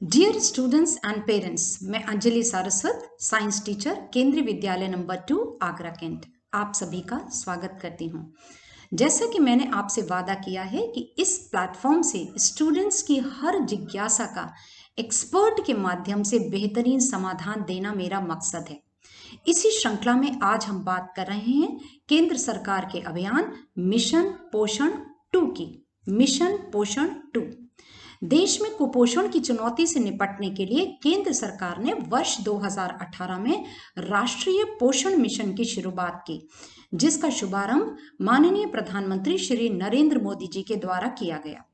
Dear students and parents, मैं Anjali Saraswat, science teacher, केंद्रीय विद्यालय नंबर 2, आगरा कैंट, आप सभी का स्वागत करती हूँ। जैसा कि मैंने आपसे वादा किया है कि इस प्लेटफॉर्म से स्टूडेंट्स की हर जिज्ञासा का एक्सपर्ट के माध्यम से बेहतरीन समाधान देना मेरा मकसद है। इसी श्रृंखला में आज हम बात कर रहे हैं केंद्र सरकार के अभियान मिशन पोषण 2 की। मिशन पोषण 2 देश में कुपोषण की चुनौती से निपटने के लिए केंद्र सरकार ने वर्ष 2018 में राष्ट्रीय पोषण मिशन की शुरुआत की, जिसका शुभारंभ माननीय प्रधानमंत्री श्री नरेंद्र मोदी जी के द्वारा किया गया।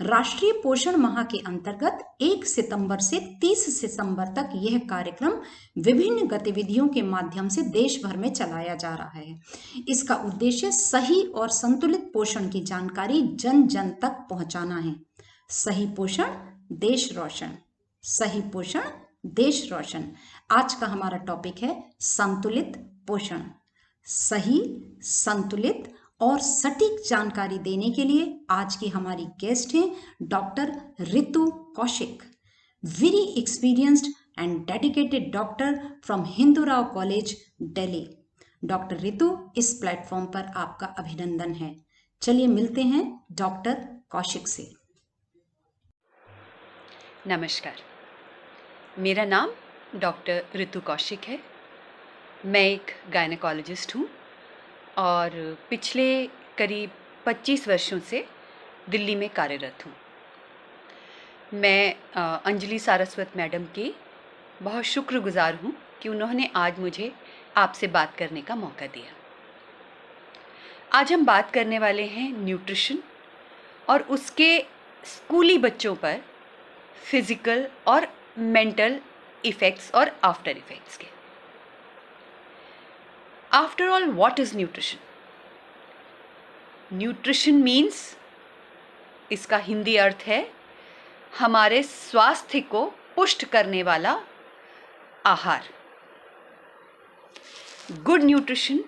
राष्ट्रीय पोषण माह के अंतर्गत 1 सितंबर से 30 सितंबर तक यह कार्यक्रम विभिन्न गतिविधियों के माध्यम से देश भर में चलाया जा रहा है। इसका उद्देश्य सही और संतुलित पोषण की जानकारी जन जन तक पहुंचाना है। सही पोषण देश रोशन, सही पोषण देश रोशन। आज का हमारा टॉपिक है संतुलित पोषण। सही, संतुलित और सटीक जानकारी देने के लिए आज की हमारी गेस्ट हैं doctor Ritu Kaushik, very experienced and dedicated doctor from Hindu Rao college, Delhi. Doctor Ritu, इस प्लेटफॉर्म पर आपका अभिनंदन है। चलिए मिलते हैं डॉक्टर कौशिक से। नमस्कार, मेरा नाम डॉक्टर रितु कौशिक है। मैं एक गायनेकोलॉजिस्ट हूँ और पिछले करीब 25 वर्षों से दिल्ली में कार्यरत हूँ। मैं अंजलि सारस्वत मैडम की बहुत शुक्रगुजार हूँ कि उन्होंने आज मुझे आपसे बात करने का मौका दिया। आज हम बात करने वाले हैं न्यूट्रिशन और उसके स्कूली बच्चों पर फिजिकल और मेंटल इफ़ेक्ट्स और आफ्टर इफ़ेक्ट्स के। After all, what is nutrition? Nutrition means, इसका हिंदी अर्थ है हमारे स्वास्थ्य को पुष्ट करने वाला आहार। Good nutrition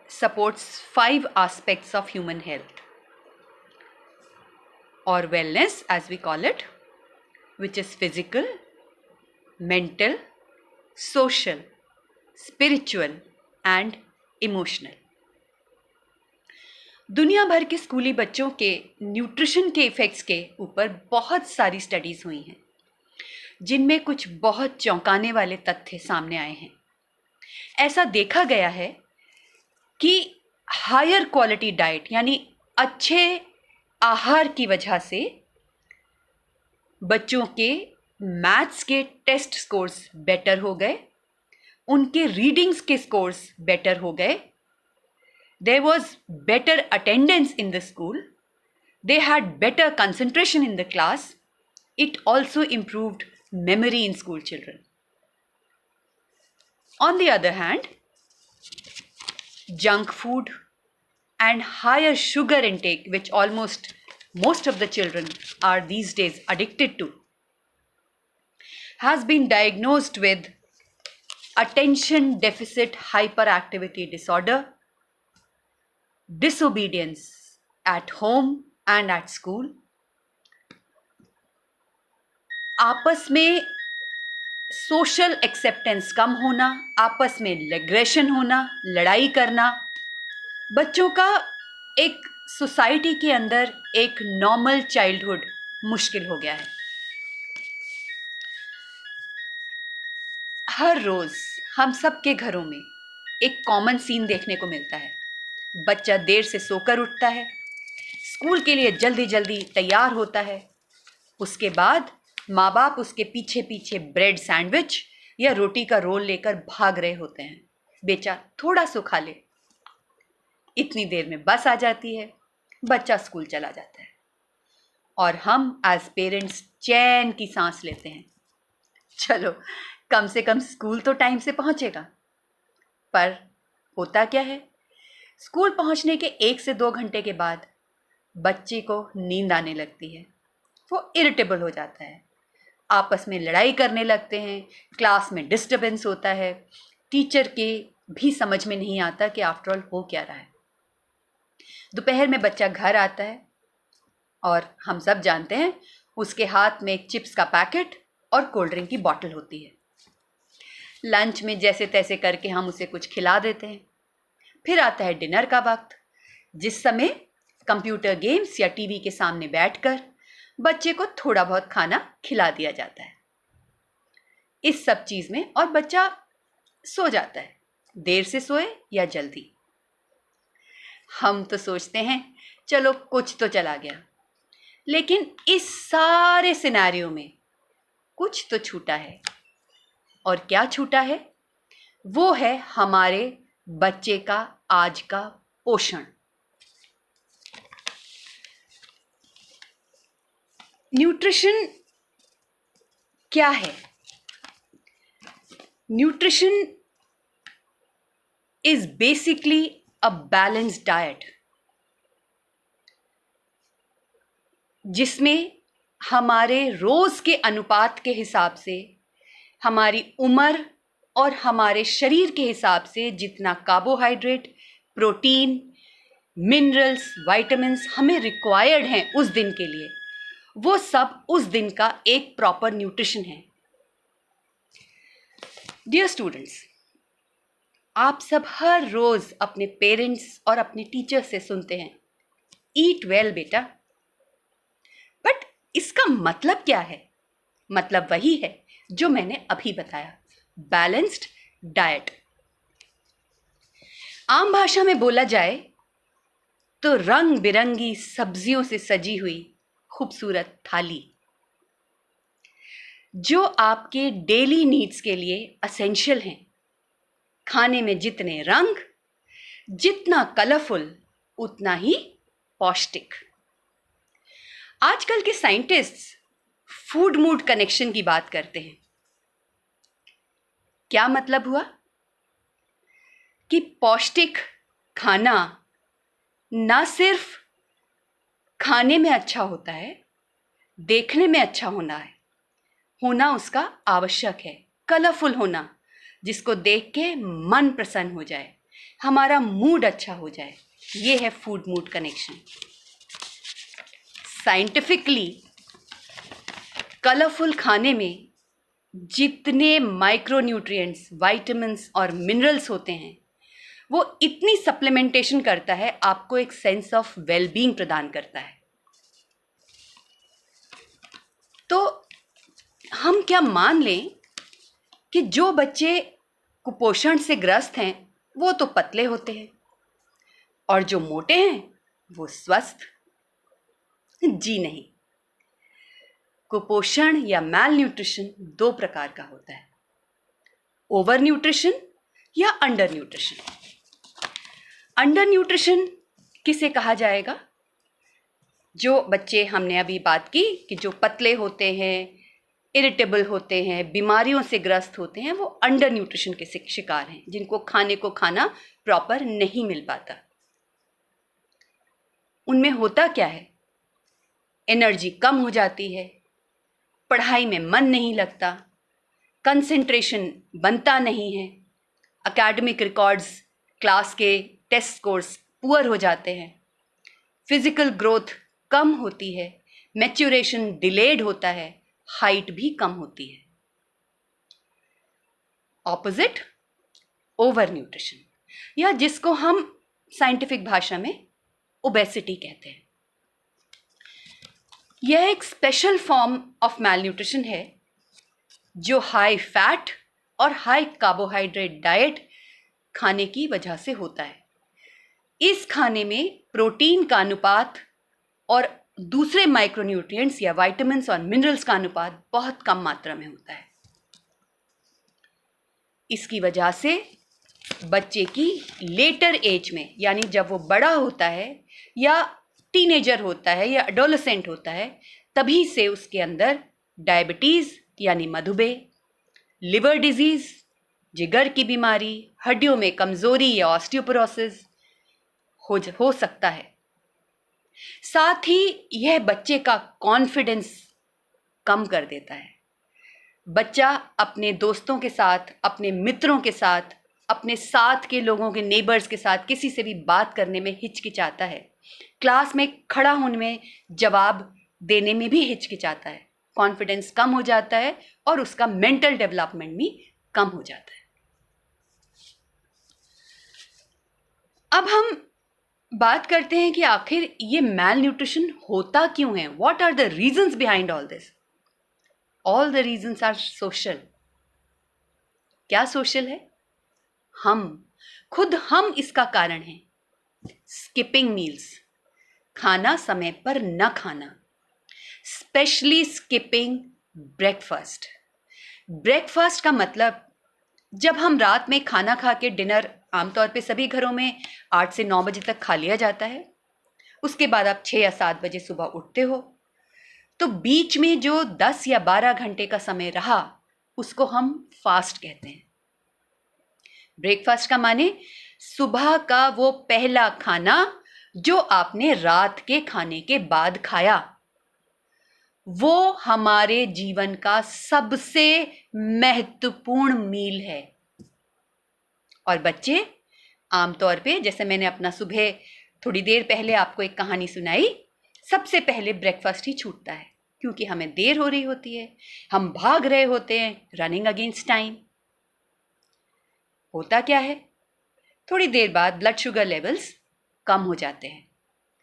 supports 5 aspects of human health or wellness, as we call it, which is physical, mental, social, spiritual and emotional. दुनिया भर के स्कूली बच्चों के न्यूट्रिशन के इफ़ेक्ट्स के ऊपर बहुत सारी स्टडीज़ हुई हैं, जिनमें कुछ बहुत चौंकाने वाले तथ्य सामने आए हैं। ऐसा देखा गया है कि हायर क्वालिटी डाइट यानी अच्छे आहार की वजह से बच्चों के मैथ्स के टेस्ट स्कोर्स बेटर हो गए, उनके रीडिंग्स के स्कोर्स बेटर हो गए, there was better attendance in the school, they had better concentration in the class, it also improved memory in school children. On the other hand, junk food and higher sugar intake, which almost most of the children are these days addicted to, has been diagnosed with attention deficit hyperactivity disorder, disobedience at home and at school, आपस में social acceptance कम होना, आपस में aggression होना, लड़ाई करना, बच्चों का एक सोसाइटी के अंदर एक नॉर्मल चाइल्डहुड मुश्किल हो गया है। हर रोज़ हम सब के घरों में एक कॉमन सीन देखने को मिलता है। बच्चा देर से सोकर उठता है, स्कूल के लिए जल्दी जल्दी तैयार होता है, उसके बाद माँ बाप उसके पीछे पीछे ब्रेड सैंडविच या रोटी का रोल लेकर भाग रहे होते हैं, बेचा थोड़ा सो खा ले। इतनी देर में बस आ जाती है, बच्चा स्कूल चला जाता है और हम एज पेरेंट्स चैन की सांस लेते हैं, चलो कम से कम स्कूल तो टाइम से पहुंचेगा। पर होता क्या है, स्कूल पहुंचने के 1 से 2 घंटे के बाद बच्चे को नींद आने लगती है, वो इरिटेबल हो जाता है, आपस में लड़ाई करने लगते हैं, क्लास में डिस्टर्बेंस होता है, टीचर के भी समझ में नहीं आता कि आफ्टर ऑल हो क्या रहा है। दोपहर में बच्चा घर आता है और हम सब जानते हैं उसके हाथ में एक चिप्स का पैकेट और कोल्ड ड्रिंक की बॉटल होती है। लंच में जैसे तैसे करके हम उसे कुछ खिला देते हैं। फिर आता है डिनर का वक्त, जिस समय कंप्यूटर गेम्स या टीवी के सामने बैठकर बच्चे को थोड़ा बहुत खाना खिला दिया जाता है। इस सब चीज में और बच्चा सो जाता है, देर से सोए या जल्दी। हम तो सोचते हैं चलो कुछ तो चला गया, लेकिन इस सारे सिनेरियो में कुछ तो छूटा है। और क्या छूटा है? वो है हमारे बच्चे का आज का पोषण। न्यूट्रिशन क्या है? Nutrition is basically a balanced diet, जिसमें हमारे रोज के अनुपात के हिसाब से, हमारी उम्र और हमारे शरीर के हिसाब से जितना कार्बोहाइड्रेट, प्रोटीन, मिनरल्स, विटामिन्स हमें रिक्वायर्ड हैं उस दिन के लिए, वो सब उस दिन का एक प्रॉपर न्यूट्रिशन है। डियर स्टूडेंट्स, आप सब हर रोज अपने पेरेंट्स और अपने टीचर से सुनते हैं, ईट वेल बेटा। बट इसका मतलब क्या है? मतलब वही है जो मैंने अभी बताया, बैलेंस्ड डाइट। आम भाषा में बोला जाए तो रंग बिरंगी सब्जियों से सजी हुई खूबसूरत थाली, जो आपके डेली नीड्स के लिए असेंशियल हैं। खाने में जितने रंग, जितना कलरफुल, उतना ही पौष्टिक। आजकल के साइंटिस्ट्स फूड मूड कनेक्शन की बात करते हैं। क्या मतलब हुआ? कि पौष्टिक खाना ना सिर्फ खाने में अच्छा होता है, देखने में अच्छा होना उसका आवश्यक है। कलरफुल होना, जिसको देख के मन प्रसन्न हो जाए, हमारा मूड अच्छा हो जाए, ये है food mood connection. Scientifically colourful खाने में जितने माइक्रोन्यूट्रिएंट्स, विटामिन्स और मिनरल्स होते हैं, वो इतनी सप्लीमेंटेशन करता है, आपको एक सेंस ऑफ वेलबींग प्रदान करता है। तो हम क्या मान लें कि जो बच्चे कुपोषण से ग्रस्त हैं वो तो पतले होते हैं और जो मोटे हैं वो स्वस्थ? जी नहीं। कुपोषण या मैल न्यूट्रिशन दो प्रकार का होता है, ओवर न्यूट्रिशन या अंडर न्यूट्रिशन। अंडर न्यूट्रिशन किसे कहा जाएगा? जो बच्चे, हमने अभी बात की कि जो पतले होते हैं, इरिटेबल होते हैं, बीमारियों से ग्रस्त होते हैं, वो अंडर न्यूट्रिशन के शिकार हैं, जिनको खाने को खाना प्रॉपर नहीं मिल पाता। उनमें होता क्या है? एनर्जी कम हो जाती है, पढ़ाई में मन नहीं लगता, कंसंट्रेशन बनता नहीं है, एकेडमिक रिकॉर्ड्स, क्लास के टेस्ट स्कोर्स पुअर हो जाते हैं, फिजिकल ग्रोथ कम होती है, मैच्योरेशन डिलेड होता है, हाइट भी कम होती है। ऑपोजिट, ओवर न्यूट्रिशन, या जिसको हम साइंटिफिक भाषा में ओबेसिटी कहते हैं। यह एक special form of malnutrition है जो हाई फैट और हाई कार्बोहाइड्रेट डाइट खाने की वजह से होता है। इस खाने में प्रोटीन का अनुपात और दूसरे माइक्रोन्यूट्रिएंट्स या विटामिन्स और मिनरल्स का अनुपात बहुत कम मात्रा में होता है। इसकी वजह से बच्चे की लेटर एज में, यानी जब वो बड़ा होता है या टीनेजर होता है या एडोलेसेंट होता है, तभी से उसके अंदर डायबिटीज़ यानी मधुमेह, लिवर डिजीज़, जिगर की बीमारी, हड्डियों में कमज़ोरी या ऑस्टियोपोरोसिस हो सकता है। साथ ही यह बच्चे का कॉन्फिडेंस कम कर देता है। बच्चा अपने दोस्तों के साथ, अपने मित्रों के साथ, अपने साथ के लोगों के नेबर्स के साथ किसी से भी बात करने में हिचकिचाता है, क्लास में खड़ा होने में, जवाब देने में भी हिचकिचाता है। कॉन्फिडेंस कम हो जाता है और उसका मेंटल डेवलपमेंट भी कम हो जाता है। अब हम बात करते हैं कि आखिर ये मैल न्यूट्रिशन होता क्यों है। What are the reasons behind all this? All the reasons are social. क्या सोशल है? हम इसका कारण हैं। स्किपिंग मील्स, खाना समय पर न खाना, स्पेशली स्किपिंग ब्रेकफास्ट। ब्रेकफास्ट का मतलब जब हम रात में खाना खा के, डिनर आमतौर पे सभी घरों में 8 से 9 बजे तक खा लिया जाता है, उसके बाद आप 6 या 7 बजे सुबह उठते हो, तो बीच में जो 10 या 12 घंटे का समय रहा उसको हम फास्ट कहते हैं। ब्रेकफास्ट का माने सुबह का वो पहला खाना जो आपने रात के खाने के बाद खाया, वो हमारे जीवन का सबसे महत्वपूर्ण मील है। और बच्चे आमतौर पे, जैसे मैंने अपना सुबह थोड़ी देर पहले आपको एक कहानी सुनाई, सबसे पहले ब्रेकफास्ट ही छूटता है क्योंकि हमें देर हो रही होती है, हम भाग रहे होते हैं, रनिंग अगेंस्ट टाइम। होता क्या है, थोड़ी देर बाद ब्लड शुगर लेवल्स कम हो जाते हैं,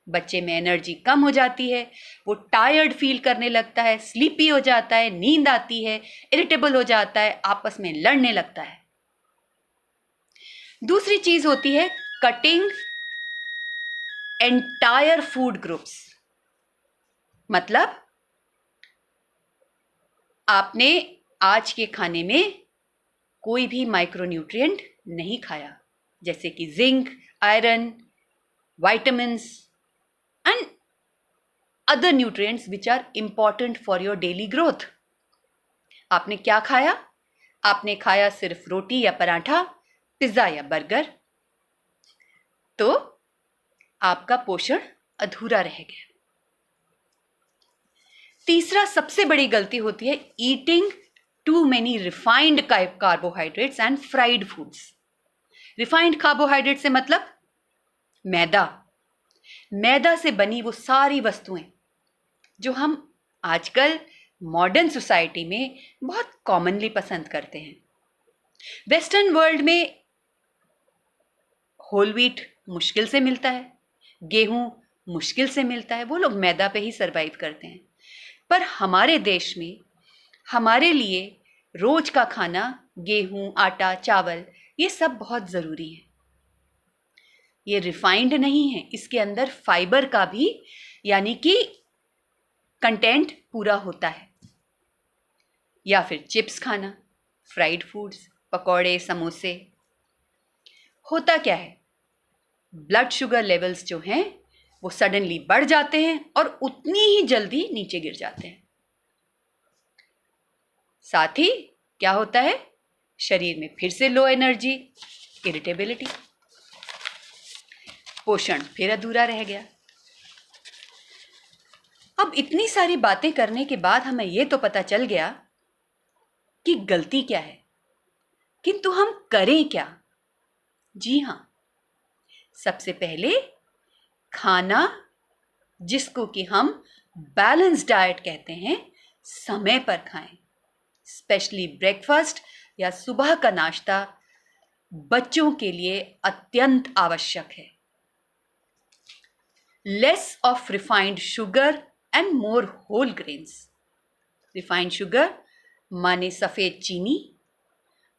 बच्चे में एनर्जी कम हो जाती है, वो टायर्ड फील करने लगता है, स्लीपी हो जाता है, नींद आती है, इरिटेबल हो जाता है, आपस में लड़ने लगता है। दूसरी चीज होती है कटिंग एंटायर फूड ग्रुप्स। मतलब आपने आज के खाने में कोई भी माइक्रोन्यूट्रिएंट नहीं खाया, जैसे कि zinc, iron, vitamins and other nutrients which are important for your daily growth. आपने क्या खाया? आपने खाया सिर्फ रोटी या पराठा, पिज्जा या बर्गर, तो आपका पोषण अधूरा रह गया। तीसरा सबसे बड़ी गलती होती है eating too many refined carbohydrates and fried foods. Refined carbohydrate से मतलब मैदा से बनी वो सारी वस्तुएं जो हम आजकल मॉडर्न सोसाइटी में बहुत कॉमनली पसंद करते हैं। वेस्टर्न वर्ल्ड में होल व्हीट मुश्किल से मिलता है, गेहूं मुश्किल से मिलता है, वो लोग मैदा पे ही सरवाइव करते हैं। पर हमारे देश में हमारे लिए रोज का खाना गेहूं, आटा, चावल, ये सब बहुत ज़रूरी है। ये रिफाइंड नहीं है, इसके अंदर फाइबर का भी यानी कि कंटेंट पूरा होता है। या फिर चिप्स खाना, फ्राइड फूड्स, पकौड़े, समोसे। होता क्या है, ब्लड शुगर लेवल्स जो हैं वो सडनली बढ़ जाते हैं और उतनी ही जल्दी नीचे गिर जाते हैं। साथ ही क्या होता है, शरीर में फिर से लो एनर्जी, इरिटेबिलिटी, पोषण फिर अधूरा रह गया। अब इतनी सारी बातें करने के बाद हमें यह तो पता चल गया कि गलती क्या है, किंतु हम करें क्या? जी हां, सबसे पहले खाना, जिसको कि हम बैलेंस डाइट कहते हैं, समय पर खाएं। स्पेशली ब्रेकफास्ट या सुबह का नाश्ता बच्चों के लिए अत्यंत आवश्यक है। Less of refined sugar and more whole grains. Refined sugar माने सफ़ेद चीनी,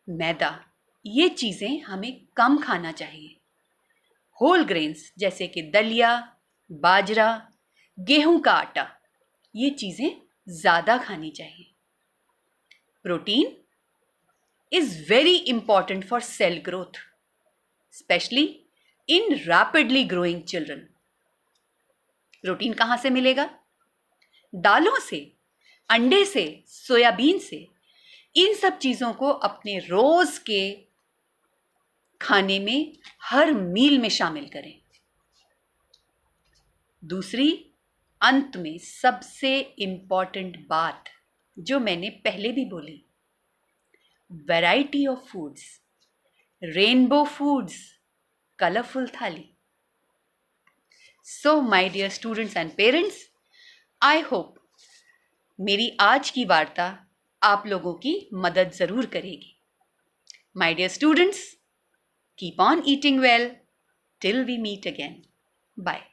मैदा, ये चीज़ें हमें कम खाना चाहिए। होल ग्रेन्स जैसे कि दलिया, बाजरा, गेहूं का आटा, ये चीज़ें ज़्यादा खानी चाहिए। Protein is very important for cell growth, especially in rapidly growing children. Protein कहाँ से मिलेगा? दालों से, अंडे से, सोयाबीन से। इन सब चीज़ों को अपने रोज के खाने में हर मील में शामिल करें। दूसरी, अंत में सबसे इम्पॉर्टेंट बात जो मैंने पहले भी बोली, variety of foods, rainbow foods, colourful थाली। So my dear students and parents, I hope मेरी आज की वार्ता आप लोगों की मदद जरूर करेगी। My dear students, keep on eating well till we meet again. Bye.